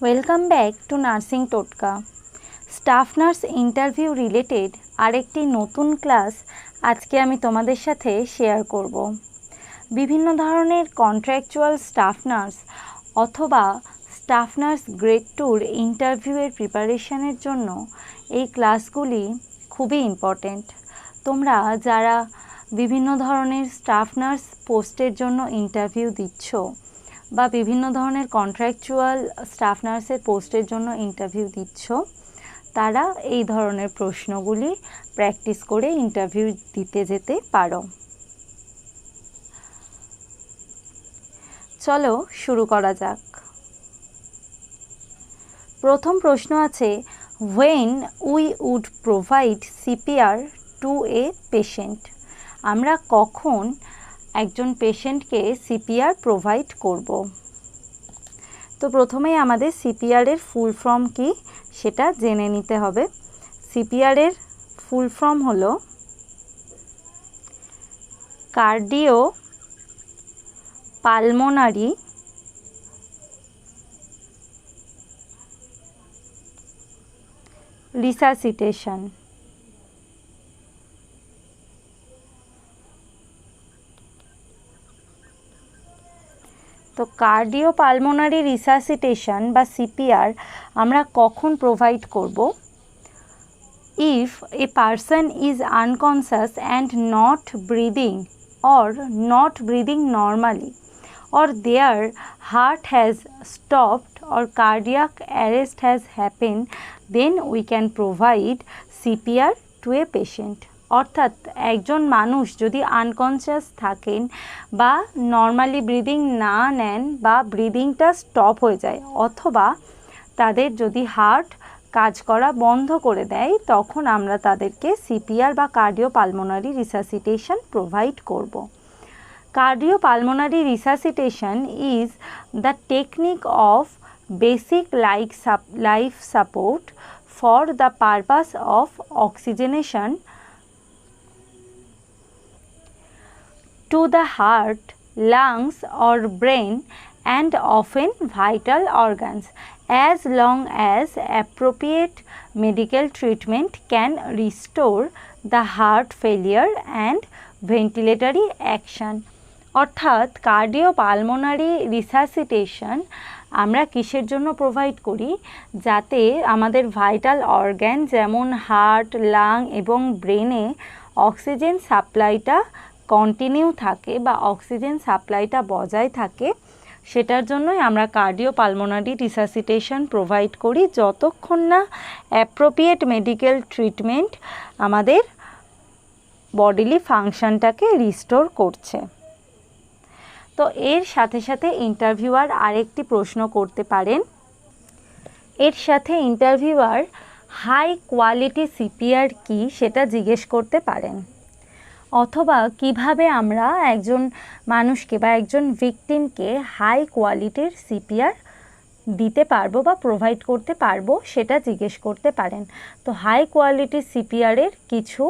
Welcome back to nursing টোটকা। Staff nurse interview related আরেকটি নতুন ক্লাস আজকে আমি তোমাদের সাথে শেয়ার করব। বিভিন্ন ধরনের কন্ট্রাকচুয়াল স্টাফ নার্স অথবা স্টাফ নার্স গ্রেড 2-র ইন্টারভিউয়ের প্রিপারেশনের জন্য এই ক্লাসগুলি খুবই ইম্পর্ট্যান্ট। তোমরা যারা বিভিন্ন ধরনের স্টাফ নার্স পোস্টের জন্য ইন্টারভিউ দিচ্ছ বা বিভিন্ন ধরনের কন্ট্রাকচুয়াল স্টাফ নার্সের পোস্টের জন্য ইন্টারভিউ দিচ্ছ, তারা এই ধরনের প্রশ্নগুলি প্র্যাকটিস করে ইন্টারভিউ দিতে যেতে পারো। চলো শুরু করা যাক। প্রথম প্রশ্ন আছে, when we would provide CPR to a patient? আমরা কখন একজন পেশেন্টকে সিপিআর প্রোভাইড করব। তো প্রথমেই আমাদের সিপিআরের ফুল ফর্ম কি সেটা জেনে নিতে হবে। সিপিআরের ফুল ফর্ম হলো কার্ডিও পালমোনারি রিসাসিটেশন। তো কার্ডিও পালমোনারি রিসাসিটেশন বা সিপিআর আমরা কখন প্রোভাইড করব? If a person is unconscious and not breathing normally or their heart has stopped or cardiac arrest has happened, then we can provide CPR to a patient. অর্থাৎ একজন মানুষ যদি unconscious থাকেন বা নর্মালি ব্রিদিং না নেন বা ব্রিদিংটা স্টপ হয়ে যায় অথবা তাদের যদি হার্ট কাজ করা বন্ধ করে দেয়, তখন আমরা তাদেরকে সিপিআর বা কার্ডিও পালমোনারি রিসাসিটেশন প্রোভাইড করব। Cardiopulmonary resuscitation is the technique of basic life support for the purpose of oxygenation to the heart, lungs or brain and often vital organs, as long as appropriate medical treatment can restore the heart failure and ventilatory action. অর্থাৎ cardio pulmonary resuscitation আমরা কিসের জন্য provide করি? যাতে আমাদের vital organ যেমন heart, lung এবং ব্রেনে অক্সিজেন সাপ্লাইটা কন্টিনিউ থাকে বা অক্সিজেন সাপ্লাইটা বজায় থাকে, সেটার জন্যই আমরা কার্ডিও পালমোনারি রিসাসিটেশন প্রোভাইড করি, যতক্ষণ না অ্যাপ্রোপ্রিয়েট মেডিকেল ট্রিটমেন্ট আমাদের বডিলি ফাংশনটাকে রিস্টোর করছে। তো এর সাথে সাথে ইন্টারভিউয়ার আরেকটি প্রশ্ন করতে পারেন। এর সাথে ইন্টারভিউয়ার হাই কোয়ালিটি সিপিআর কি সেটা জিজ্ঞেস করতে পারেন, অথবা কিভাবে আমরা একজন মানুষকে বা একজন ভিকটিমকে হাই কোয়ালিটির সিপিআর দিতে পারবো বা প্রোভাইড করতে পারবো সেটা জিজ্ঞেস করতে পারেন। তো হাই কোয়ালিটির সিপিআরের কিছু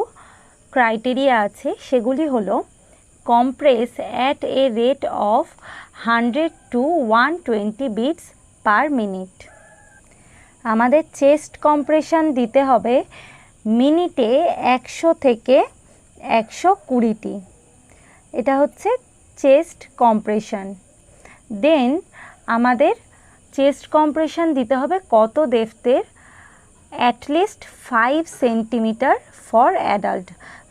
ক্রাইটেরিয়া আছে, সেগুলি হলো compress at a rate of 100 to 120 beats per minute। আমাদের চেস্ট কম্প্রেশন দিতে হবে মিনিটে 100 থেকে 120টি। এটা হচ্ছে চেস্ট কম্প্রেশন। দেন আমাদের চেস্ট কম্প্রেশন দিতে হবে কত ডেপথের? At least 5 centimetre for adult.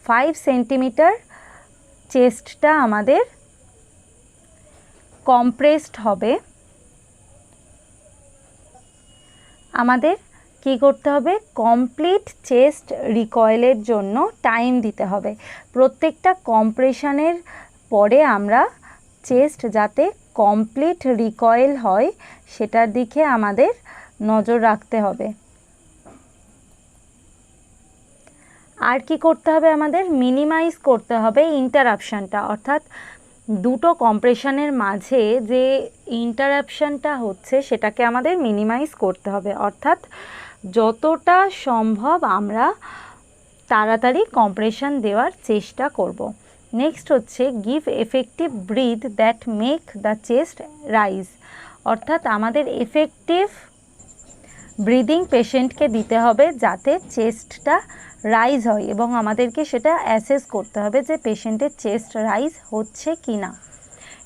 5 centimetre চেস্টটা আমাদের কম্প্রেসড হবে। আমাদের কি করতে হবে? কমপ্লিট চেস্ট রিকয়েলের জন্য টাইম দিতে হবে। প্রত্যেকটা কম্প্রেশনের পরে আমরা চেস্ট যাতে কমপ্লিট রিকয়েল হয় সেটার দিকে আমাদের নজর রাখতে হবে। আর কি করতে হবে? আমাদের মিনিমাইজ করতে হবে ইন্টারাপশানটা, অর্থাৎ দুটো কম্প্রেশনের মাঝে যে ইন্টারাপশানটা হচ্ছে সেটাকে আমাদের মিনিমাইজ করতে হবে, অর্থাৎ যতটা সম্ভব আমরা তাড়াতাড়ি কম্প্রেশন দেওয়ার চেষ্টা করব। নেক্সট হচ্ছে give effective breath that make the chest rise, অর্থাৎ আমাদের এফেক্টিভ ব্রিদিং পেশেন্টকে দিতে হবে যাতে চেস্টটা রাইজ হয় এবং আমাদেরকে সেটা অ্যাসেস করতে হবে যে পেশেন্টের চেস্ট রাইজ হচ্ছে কি না।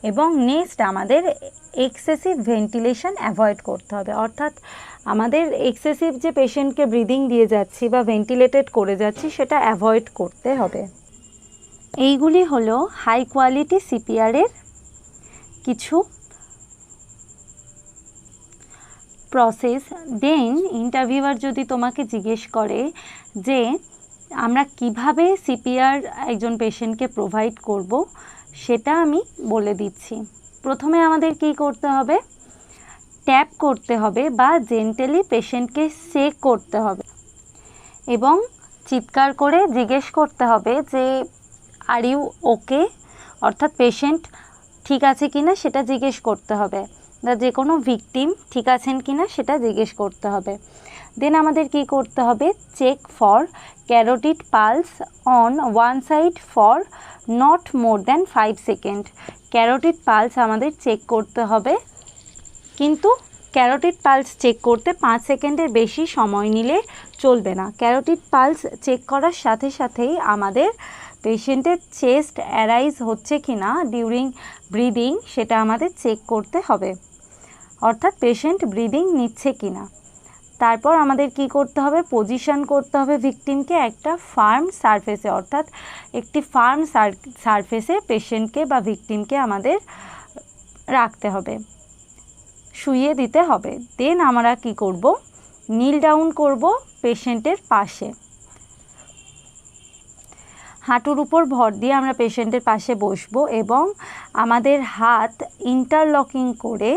এবং নেক্সট আমাদের এক্সেসিভ ভেন্টিলেশন অ্যাভয়েড করতে হবে, অর্থাৎ আমাদের এক্সেসিভ যে পেশেন্টকে ব্রিদিং দিয়ে যাচ্ছি বা ভেন্টিলেটেড করে যাচ্ছি সেটা অ্যাভয়েড করতে হবে। এইগুলি হলো হাই কোয়ালিটি সিপিআরের কিছু প্রসেস। দেন ইন্টারভিউয়ার যদি তোমাকে জিজ্ঞেস করে যে আমরা কিভাবে সিপিআর একজন পেশেন্টকে প্রোভাইড করব, সেটা আমি বলে দিচ্ছি। প্রথমে আমাদের কি করতে হবে, ট্যাপ করতে হবে বা জেন্টালি পেশেন্টকে শেক করতে হবে এবং চিৎকার করে জিজ্ঞেস করতে হবে যে আর ইউ ওকে, অর্থাৎ পেশেন্ট ঠিক আছে কিনা সেটা জিজ্ঞেস করতে হবে, বা যে কোনো ভিকটিম ঠিক আছেন কিনা সেটা জিজ্ঞেস করতে হবে। দেন আমাদের কি করতে হবে, check for carotid pulse on one side for not more than 5 second. Carotid pulse আমাদের চেক করতে হবে, কিন্তু ক্যারোটিড পালস চেক করতে 5 সেকেন্ডের বেশি সময় নিলে চলবে না। ক্যারোটিড পালস চেক করার সাথে সাথেই আমাদের পেশেন্টের চেস্ট অ্যারাইজ হচ্ছে কি না ডিউরিং ব্রিদিং সেটা আমাদের চেক করতে হবে, অর্থাৎ পেশেন্ট ব্রিদিং নিচ্ছে কি না। তারপর আমাদের কি করতে হবে, পজিশন করতে হবে ভিকটিমকে একটা ফার্ম সারফেসে, অর্থাৎ একটি ফার্ম সারফেসে পেশেন্টকে বা ভিকটিমকে আমাদের রাখতে হবে, শুইয়ে দিতে হবে। দেন আমরা কি করব, নীল ডাউন করব পেশেন্টের পাশে, হাঁটুর উপর ভর দিয়ে আমরা পেশেন্টের পাশে বসবো এবং আমাদের হাত ইন্টারলকিং করে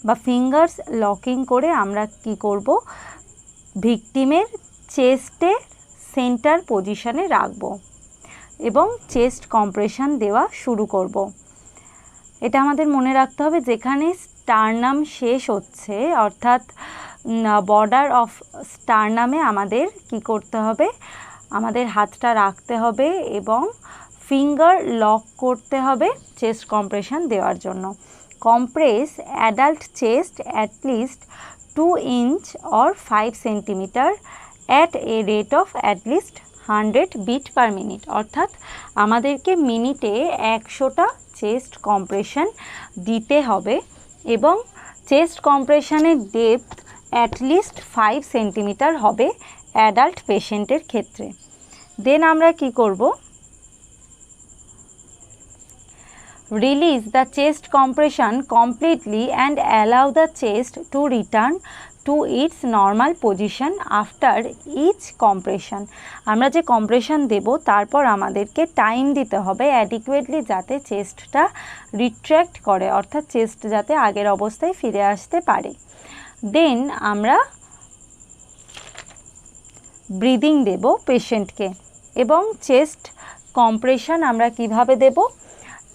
বা ফিঙ্গার্স লকিং করে আমরা কি করব, ভিকটিমের চেস্টে সেন্টার পজিশনে রাখব এবং চেস্ট কম্প্রেশন দেওয়া শুরু করব। এটা আমাদের মনে রাখতে হবে, যেখানে স্টারনাম শেষ হচ্ছে অর্থাৎ বর্ডার অফ স্টারনামে আমাদের কি করতে হবে, আমাদের হাতটা রাখতে হবে এবং ফিঙ্গার লক করতে হবে চেস্ট কম্প্রেশন দেওয়ার জন্য। Compress adult chest at least 2 inch or 5 centimeter at a rate of at least 100 beat per minute, অর্থাৎ আমাদেরকে মিনিটে 100টা চেস্ট কম্প্রেশন দিতে হবে এবং চেস্ট কম্প্রেশনের ডেপথ অ্যাটলিস্ট 5 সেন্টিমিটার হবে অ্যাডাল্ট পেশেন্টের ক্ষেত্রে। দেন আমরা কি করব, release the chest compression completely and allow the chest to return to its normal position after each compression. আমরা যে কম্প্রেশন দেব তারপর আমাদেরকে টাইম দিতে হবে অ্যাডিকুয়েটলি যাতে চেস্টটা রিট্র্যাক্ট করে, অর্থাৎ চেস্ট যাতে আগের অবস্থায় ফিরে আসতে পারে। দেন আমরা ব্রিদিং দেব পেশেন্টকে এবং চেস্ট কম্প্রেশন আমরা কিভাবে দেব,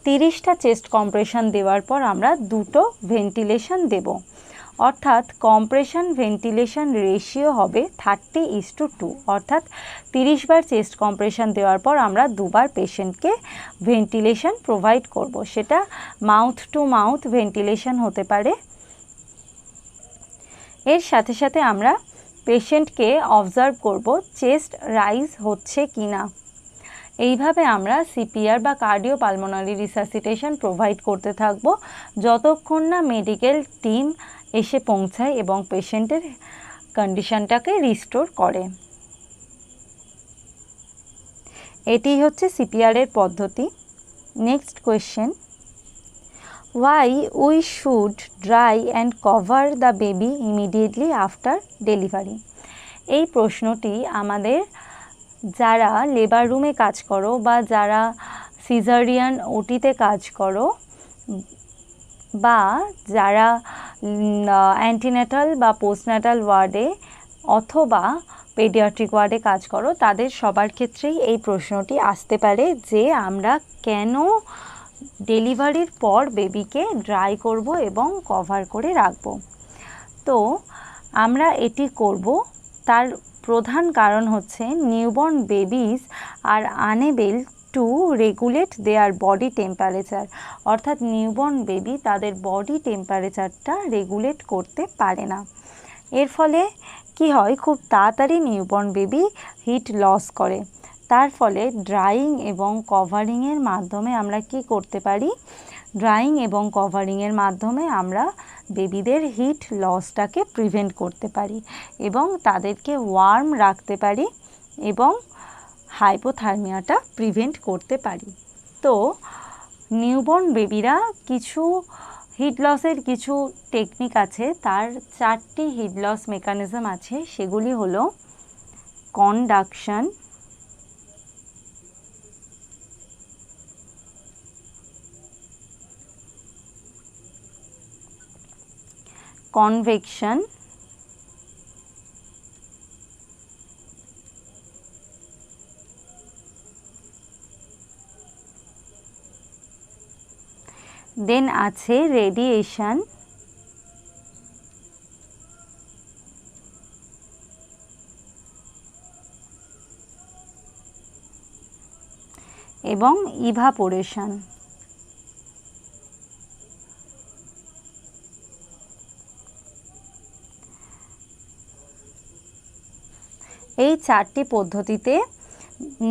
30টা চেস্ট কম্প্রেশন দেওয়ার পর আমরা 2টো ভেন্টিলেশন দেব, অর্থাৎ কম্প্রেশন ভেন্টিলেশন রেশিও হবে 30:2, অর্থাৎ 30 বার চেস্ট কম্প্রেশন দেওয়ার পর আমরা 2 বার পেশেন্টকে ভেন্টিলেশন প্রোভাইড করব। সেটা মাউথ টু মাউথ ভেন্টিলেশন হতে পারে। এর সাথে সাথে আমরা পেশেন্টকে অবজার্ভ করব চেস্ট রাইজ হচ্ছে কি না। এইভাবে আমরা সিপিআর বা কার্ডিওপালমোনারি রিসাসিটেশন প্রোভাইড করতে থাকব যতক্ষণ না মেডিকেল টিম এসে পৌঁছায় এবং পেশেন্টের কন্ডিশনটাকে রিস্টোর করে। এটি হচ্ছে সিপিআরের পদ্ধতি। Next question, why we should dry and cover the baby immediately after delivery? এই প্রশ্নটি আমাদের যারা লেবার রুমে কাজ করো বা যারা সিজারিয়ান ওটিতে কাজ করো বা যারা অ্যান্টিনেটাল বা পোস্টন্যাটাল ওয়ার্ডে অথবা পেডিয়াট্রিক ওয়ার্ডে কাজ করো তাদের সবার ক্ষেত্রেই এই প্রশ্নটি আসতে পারে যে আমরা কেন ডেলিভারির পর বেবিকে ড্রাই করব এবং কভার করে রাখব। তো আমরা এটি করব, তার প্রধান কারণ হচ্ছে newborn babies are unable to regulate there body temperature, অর্থাৎ নিউবর্ন বেবি তাদের বডি টেম্পারেচারটা রেগুলেট করতে পারে না। এর ফলে কি হয়, খুব তাড়াতাড়ি নিউবর্ন বেবি হিট লস করে। তার ফলে ড্রাইং এবং কভারিংয়ের মাধ্যমে আমরা কি করতে পারি, ড্রাইং এবং কভারিংয়ের মাধ্যমে আমরা বেবিদের হিট লসটাকে প্রিভেন্ট করতে পারি এবং তাদেরকে ওয়ার্ম রাখতে পারি এবং হাইপোথার্মিয়াটা প্রিভেন্ট করতে পারি। তো নিউবর্ন বেবিরা কিছু হিট লসের কিছু টেকনিক আছে, তার 4টি হিট লস মেকানিজম আছে। সেগুলি হলো কন্ডাকশন, কনভেকশন, দেন আছে রেডিয়েশন, এবং ইভাপোরেশন। এই 4টি পদ্ধতিতে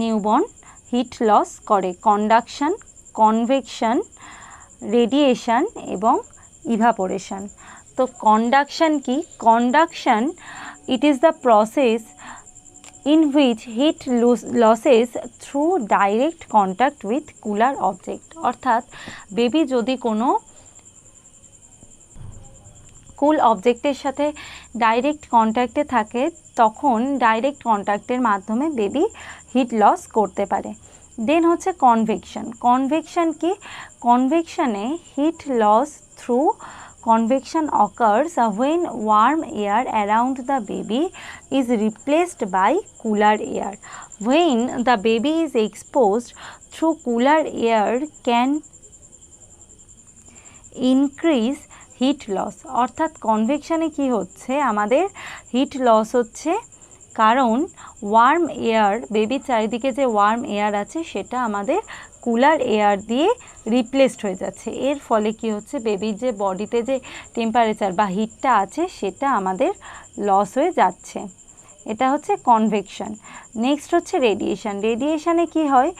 নিউবর্ন হিট লস করে, কন্ডাকশন, কনভেকশন, রেডিয়েশন এবং ইভাপোরেশন। তো কন্ডাকশন কি? Conduction, it is the process in which heat losses through direct contact with cooler object। অর্থাৎ বেবি যদি কোনো কুল অবজেক্টের সাথে ডাইরেক্ট কন্ট্যাক্টে থাকে তখন ডাইরেক্ট কন্ট্যাক্টের মাধ্যমে বেবি হিট লস করতে পারে। দেন হচ্ছে কনভেকশন। কনভেকশন কি? কনভেকশনে heat loss through convection occurs when warm air around the baby is replaced by cooler air. When the baby is exposed through cooler air can increase heat loss. অর্থাৎ কনভেকশনে কি হচ্ছে, আমাদের হিট লস হচ্ছে কারণ worm air, বেবির চারিদিকে যে ওয়ার্ম এয়ার আছে সেটা আমাদের কুলার এয়ার দিয়ে রিপ্লেসড হয়ে যাচ্ছে। এর ফলে কি হচ্ছে, বেবির যে বডিতে যে টেম্পারেচার বা হিটটা আছে সেটা আমাদের লস হয়ে যাচ্ছে। এটা হচ্ছে কনভেকশন। নেক্সট হচ্ছে রেডিয়েশন। রেডিয়েশনে কি হয়,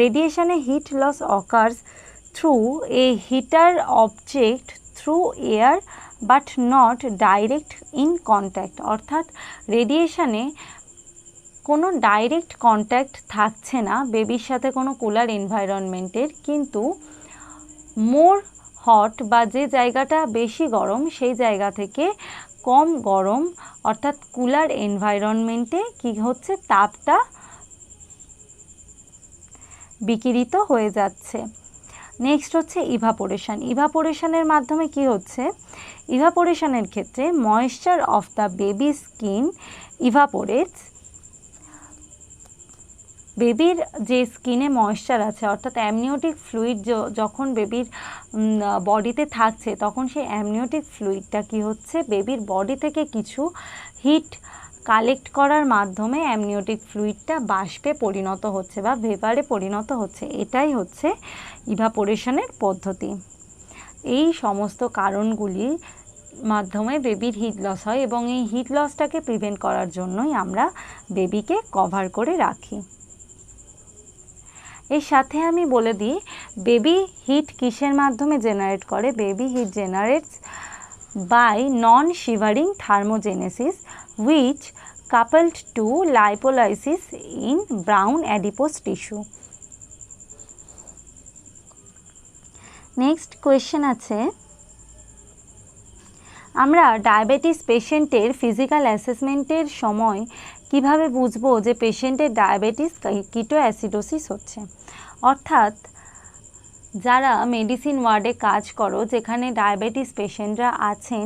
রেডিয়েশনে heat loss occurs through a heater object through air but not direct in contact. অর্থাৎ রেডিয়েশনে কোনো ডাইরেক্ট কন্ট্যাক্ট থাকছে না বেবির সাথে কোনো কুলার এনভায়রনমেন্টের, কিন্তু মোর হট বা যে জায়গাটা বেশি গরম সেই জায়গা থেকে কম গরম অর্থাৎ কুলার এনভায়রনমেন্টে কি হচ্ছে, তাপটা বিকিরিত হয়ে যাচ্ছে। নেক্সট হচ্ছে ইভাপোরেশন। ইভাপোরেশনের মাধ্যমে কি হচ্ছে, ইভাপোরেশনের ক্ষেত্রে moisture of the baby skin evaporates. বেবির যে স্কিনে ময়েশ্চার আছে অর্থাৎ অ্যামনিওটিক ফ্লুইড যখন বেবির বডিতে থাকছে তখন সেই অ্যামনিওটিক ফ্লুইডটা কি হচ্ছে, বেবির বডি থেকে কিছু হিট কালেক্ট করার মাধ্যমে অ্যামনিওটিক ফ্লুইডটা বাষ্পে পরিণত হচ্ছে বা ভেপারে পরিণত হচ্ছে। এটাই হচ্ছে ইভাপোরেশনের পদ্ধতি। এই সমস্ত কারণগুলির মাধ্যমে বেবির হিট লস হয় এবং এই হিট লসটাকে প্রিভেন্ট করার জন্যই আমরা বেবিকে কভার করে রাখি। এর সাথে আমি বলে দিই বেবি হিট কিসের মাধ্যমে জেনারেট করে। Baby heat generates by non shivering thermogenesis which coupled to lipolysis in brown adipose tissue. Next question আছে, আমরা ডায়াবেটিস পেশেন্টের ফিজিক্যাল অ্যাসেসমেন্টের সময় কিভাবে বুঝবো যে পেশেন্টের ডায়াবেটিস কিটোঅ্যাসিডোসিস হচ্ছে। অর্থাৎ যারা মেডিসিন ওয়ার্ডে কাজ করো, যেখানে ডায়াবেটিস পেশেন্টরা আছেন,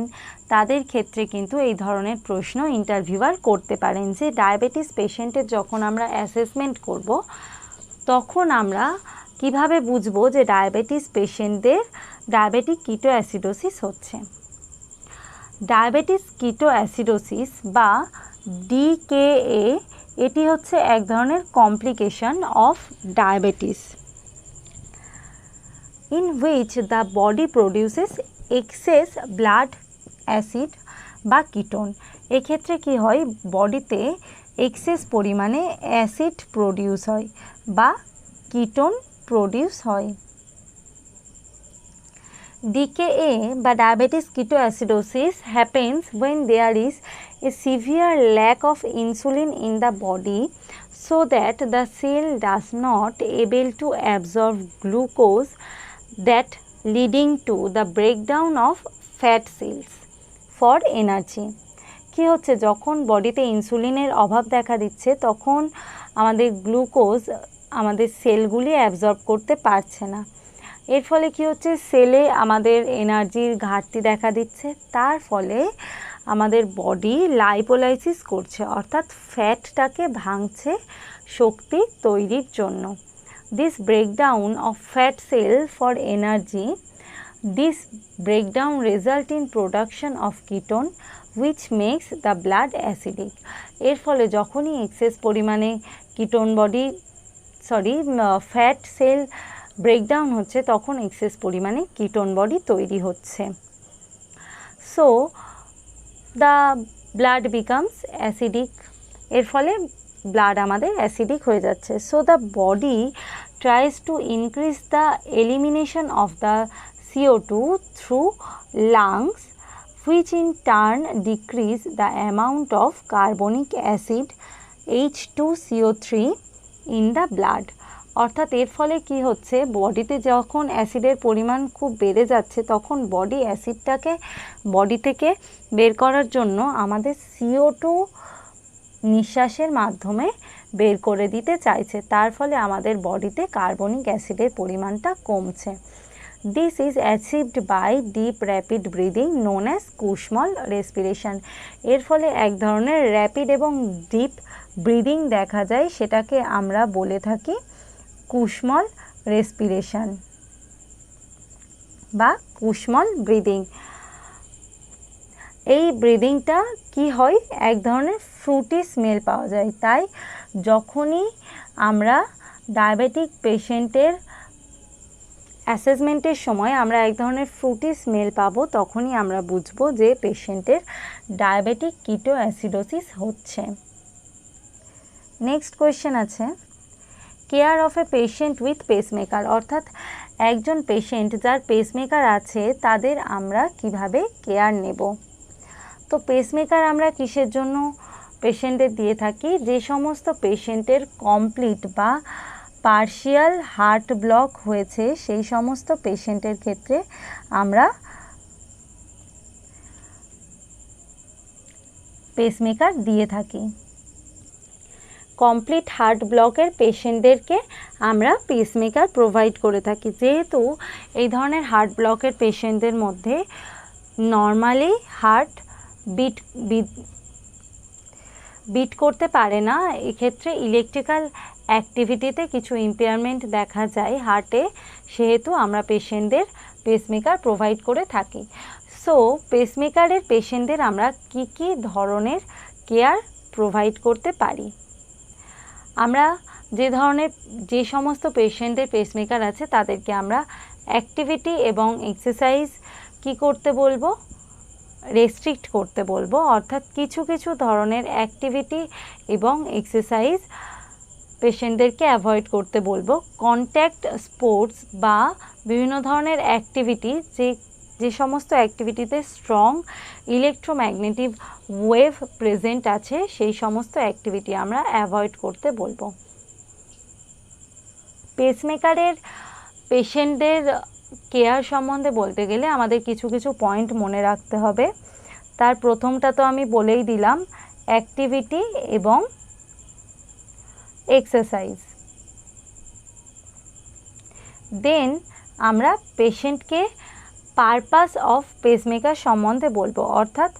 তাদের ক্ষেত্রে কিন্তু এই ধরনের প্রশ্ন ইন্টারভিউয়ার করতে পারেন যে ডায়াবেটিস পেশেন্টের যখন আমরা অ্যাসেসমেন্ট করব তখন আমরা কিভাবে বুঝবো যে ডায়াবেটিস পেশেন্টদের ডায়াবেটিক কিটোঅ্যাসিডোসিস হচ্ছে। ডায়াবেটিস কিটোঅ্যাসিডোসিস বা ডিকেএ এটি হচ্ছে এক ধরনের complication of diabetes in which the body produces excess blood acid বা কিটোন। এক্ষেত্রে কি হয়, বডিতে এক্সেস পরিমাণে অ্যাসিড প্রডিউস হয় বা কিটোন প্রডিউস হয়। DKA বা diabetes ketoacidosis happens when there is a severe lack of insulin in the body, so that the cell does not able to absorb glucose, that leading to the breakdown of fat cells for energy। কি হচ্ছে, যখন বডিতে ইনসুলিনের অভাব দেখা দিচ্ছে তখন আমাদের গ্লুকোজ আমাদের সেলগুলি অ্যাবজর্ব করতে পারছে না। এর ফলে কি হচ্ছে, সেলে আমাদের এনার্জির ঘাটতি দেখা দিচ্ছে, তার ফলে আমাদের বডি লাইপোলাইসিস করছে, অর্থাৎ ফ্যাটটাকে ভাঙছে শক্তি তৈরির জন্য। This breakdown of fat cell for energy, this breakdown result in production of ketone which makes the blood acidic. এর ফলে যখনই এক্সেস পরিমাণে ফ্যাট সেল ব্রেকডাউন হচ্ছে তখন এক্সেস পরিমাণে কিটোন বডি তৈরি হচ্ছে। So the blood becomes acidic, এর ফলে ব্লাড আমাদের অ্যাসিডিক হয়ে যাচ্ছে। So the body tries to increase the elimination of the CO2 through lungs, which in turn decrease the amount of carbonic acid H2CO3 in the blood। অর্থাৎ এর ফলে কি হচ্ছে, বডিতে যখন অ্যাসিডের পরিমাণ খুব বেড়ে যাচ্ছে তখন বডি অ্যাসিডটাকে বডি থেকে বের করার জন্য আমাদের CO2 নিঃশ্বাসের মাধ্যমে বের করে দিতে চাইছে, তার ফলে আমাদের বডিতে কার্বনিক অ্যাসিডের পরিমাণটা কমছে। This is achieved by deep rapid breathing known as কুশমল respiration। এর ফলে এক ধরনের র্যাপিড এবং ডিপ ব্রিদিং দেখা যায়, সেটাকে আমরা বলে থাকি কুশমল রেসপিরেশন বা কুশমল ব্রিদিং। এই ব্রিদিংটা কি হয়, এক ধরনের ফ্রুটি স্মেল পাওয়া যায়, তাই যখনই আমরা ডায়াবেটিক পেশেন্টের অ্যাসেসমেন্টের সময় আমরা এক ধরনের ফ্রুটি স্মেল পাবো তখনই আমরা বুঝবো যে পেশেন্টের ডায়াবেটিক কিটোঅ্যাসিডোসিস হচ্ছে। নেক্সট কোয়েশ্চেন আছে, care of a patient with pacemaker, অর্থাৎ একজন পেশেন্ট যার পেসমেকার আছে তাদের আমরা কিভাবে কেয়ার নেব। তো পেসমেকার আমরা কিসের জন্য পেশেন্টদের দিয়ে থাকি, যে সমস্ত পেশেন্টের কমপ্লিট বা পার্শিয়াল হার্ট ব্লক হয়েছে সেই সমস্ত পেশেন্টের ক্ষেত্রে আমরা পেসমেকার দিয়ে থাকি। কমপ্লিট হার্ট ব্লকের পেশেন্টদেরকে আমরা পেসমেকার প্রোভাইড করে থাকি। যেহেতু এই ধরনের হার্ট ব্লকের পেশেন্টদের মধ্যে নর্মালি হার্ট বিট করতে পারে না, এক্ষেত্রে ইলেকট্রিক্যাল অ্যাক্টিভিটিতে কিছু ইম্পেয়ারমেন্ট দেখা যায় হার্টে, সেহেতু আমরা পেশেন্টদের পেসমেকার প্রোভাইড করে থাকি। সো পেসমেকারের পেশেন্টদের আমরা কি ধরনের কেয়ার প্রোভাইড করতে পারি। আমরা যে সমস্ত পেশেন্টের পেসমেকার আছে তাদেরকে আমরা অ্যাক্টিভিটি এবং এক্সারসাইজ কি করতে বলবো, রেস্ট্রিক্ট করতে বলবো, অর্থাৎ কিছু ধরনের অ্যাক্টিভিটি এবং এক্সারসাইজ পেশেন্টদেরকে অ্যাভয়েড করতে বলবো। কন্ট্যাক্ট স্পোর্টস বা বিভিন্ন ধরনের অ্যাক্টিভিটি, যে সমস্ত অ্যাক্টিভিটিতে স্ট্রং ইলেকট্রোম্যাগনেটিক ওয়েভ প্রেজেন্ট আছে সেই সমস্ত অ্যাক্টিভিটি আমরা অ্যাভয়েড করতে বলবো। পেসমেকারের পেশেন্টদের কেয়ার সম্বন্ধে বলতে গেলে আমাদের কিছু পয়েন্ট মনে রাখতে হবে। তার প্রথমটা তো আমি বলেই দিলাম, অ্যাক্টিভিটি এবং এক্সারসাইজ। দেন আমরা পেশেন্টকে পারপাস অফ পেসমেকার সম্বন্ধে বলবো, অর্থাৎ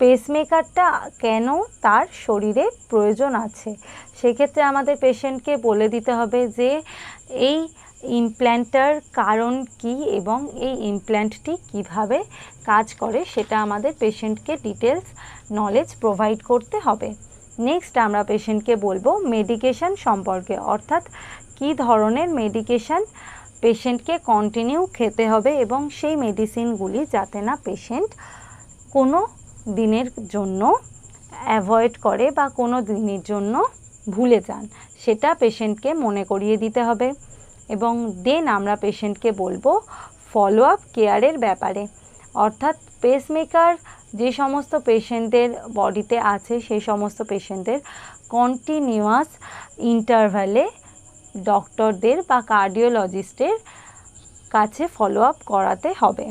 পেসমেকারটা কেন তার শরীরে প্রয়োজন আছে। সেক্ষেত্রে আমাদের পেশেন্টকে বলে দিতে হবে যে এই ইমপ্ল্যান্টটার কারণ কি এবং এই ইমপ্ল্যান্টটি কিভাবে কাজ করে সেটা আমাদের পেশেন্টকে ডিটেলস নলেজ প্রোভাইড করতে হবে। নেক্সট আমরা পেশেন্টকে বলবো মেডিকেশন সম্পর্কে, অর্থাৎ কি ধরনের মেডিকেশন পেশেন্টকে কন্টিনিউ খেতে হবে এবং সেই মেডিসিনগুলি যাতে না পেশেন্ট কোনো দিনের জন্য অ্যাভয়েড করে বা কোনো দিনের জন্য ভুলে যান, সেটা পেশেন্টকে মনে করিয়ে দিতে হবে। এবং দেন আমরা পেশেন্টকে বলবো ফলো আপ কেয়ারের ব্যাপারে, অর্থাৎ পেসমেকার যে সমস্ত পেশেন্টদের বডিতে আছে সেই সমস্ত পেশেন্টদের কন্টিনিউয়াস ইন্টারভ্যালে ডক্টরদের বা কার্ডিওলজিস্টের কাছে ফলো আপ করাতে হবে।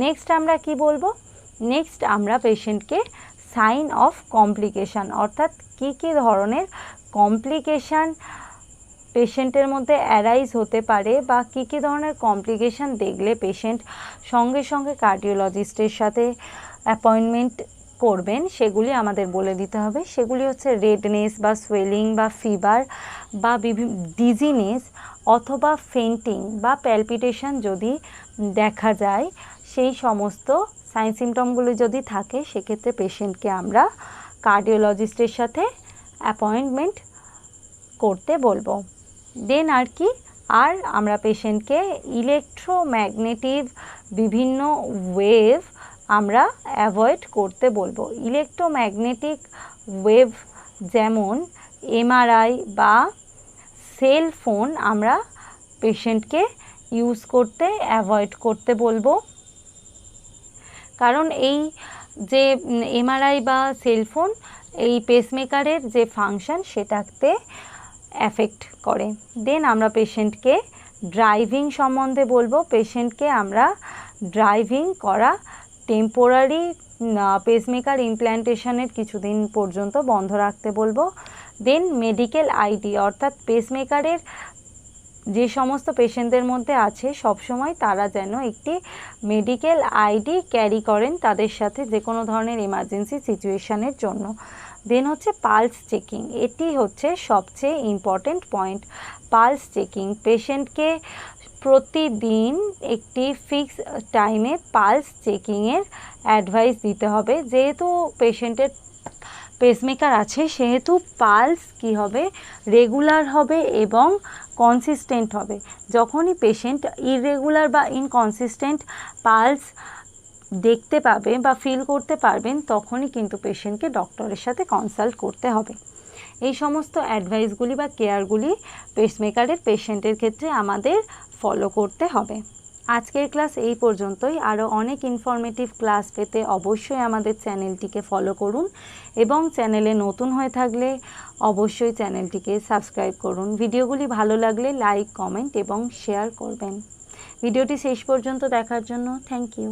নেক্সট আমরা কি বলবো? নেক্সট আমরা পেশেন্টকে সাইন অফ কমপ্লিকেশান, অর্থাৎ কী কী ধরনের কমপ্লিকেশান পেশেন্টের মধ্যে অ্যারাইজ হতে পারে বা কী কী ধরনের কমপ্লিকেশান দেখলে পেশেন্ট সঙ্গে সঙ্গে কার্ডিওলজিস্টের সাথে অ্যাপয়েন্টমেন্ট করবেন, সেগুলি আমাদের বলে দিতে হবে। সেগুলি হচ্ছে রেডনেস বা সোয়েলিং বা ফিভার বা ডিজিনেস অথবা ফেন্টিং বা প্যালপিটেশন যদি দেখা যায়, সেই সমস্ত সাইন সিমটমগুলি যদি থাকে সেক্ষেত্রে পেশেন্টকে আমরা কার্ডিওলজিস্টের সাথে অ্যাপয়েন্টমেন্ট করতে বলবো। দেন আর কি, আর আমরা পেশেন্টকে ইলেকট্রোম্যাগনেটিক বিভিন্ন ওয়েভ আমরা অ্যাভয়েড করতে বলবো। ইলেকট্রোম্যাগনেটিক ওয়েভ যেমন এমআরআই বা সেল ফোন আমরা পেশেন্টকে ইউজ করতে অ্যাভয়েড করতে বলবো, কারণ এই যে এমআরআই বা সেলফোন এই পেসমেকারের যে ফাংশন সেটাতে অ্যাফেক্ট করে। দেন আমরা পেশেন্টকে ড্রাইভিং সম্বন্ধে বলবো, পেশেন্টকে আমরা ড্রাইভিং করা টেম্পোরারি পেসমেকার ইমপ্ল্যান্টেশনের কিছুদিন পর্যন্ত বন্ধ রাখতে বলবো। দেন মেডিকেল আইডি, অর্থাৎ পেসমেকারের যে সমস্ত পেশেন্টদের মধ্যে আছে সবসময় তারা যেন একটি মেডিকেল আইডি ক্যারি করেন তাদের সাথে যে কোনো ধরনের এমার্জেন্সি সিচুয়েশানের জন্য। দেন হচ্ছে পালস চেকিং, এটি হচ্ছে সবচেয়ে ইম্পর্টেন্ট পয়েন্ট। পালস চেকিং, পেশেন্টকে প্রতিদিন একটি ফিক্স টাইমে পালস চেকিংয়ের অ্যাডভাইস দিতে হবে। যেহেতু পেশেন্টের পেসমেকার আছে সেহেতু পালস কী হবে, রেগুলার হবে এবং কনসিস্টেন্ট হবে। যখনই পেশেন্ট ইররেগুলার বা ইনকনসিস্টেন্ট পালস দেখতে পাবে বা ফিল করতে পারবেন তখনই কিন্তু পেশেন্টকে ডক্টরের সাথে কনসাল্ট করতে হবে। এই সমস্ত অ্যাডভাইসগুলি বা কেয়ারগুলি পেসমেকারের পেশেন্টের ক্ষেত্রে আমাদের ফলো করতে হবে। আজকের ক্লাস এই পর্যন্তই। আরও অনেক ইনফরমেটিভ ক্লাস পেতে অবশ্যই আমাদের চ্যানেলটিকে ফলো করুন এবং চ্যানেলে নতুন হয়ে থাকলে অবশ্যই চ্যানেলটিকে সাবস্ক্রাইব করুন। ভিডিওগুলি ভালো লাগলে লাইক, কমেন্ট এবং শেয়ার করবেন। ভিডিওটি শেষ পর্যন্ত দেখার জন্য থ্যাংক ইউ।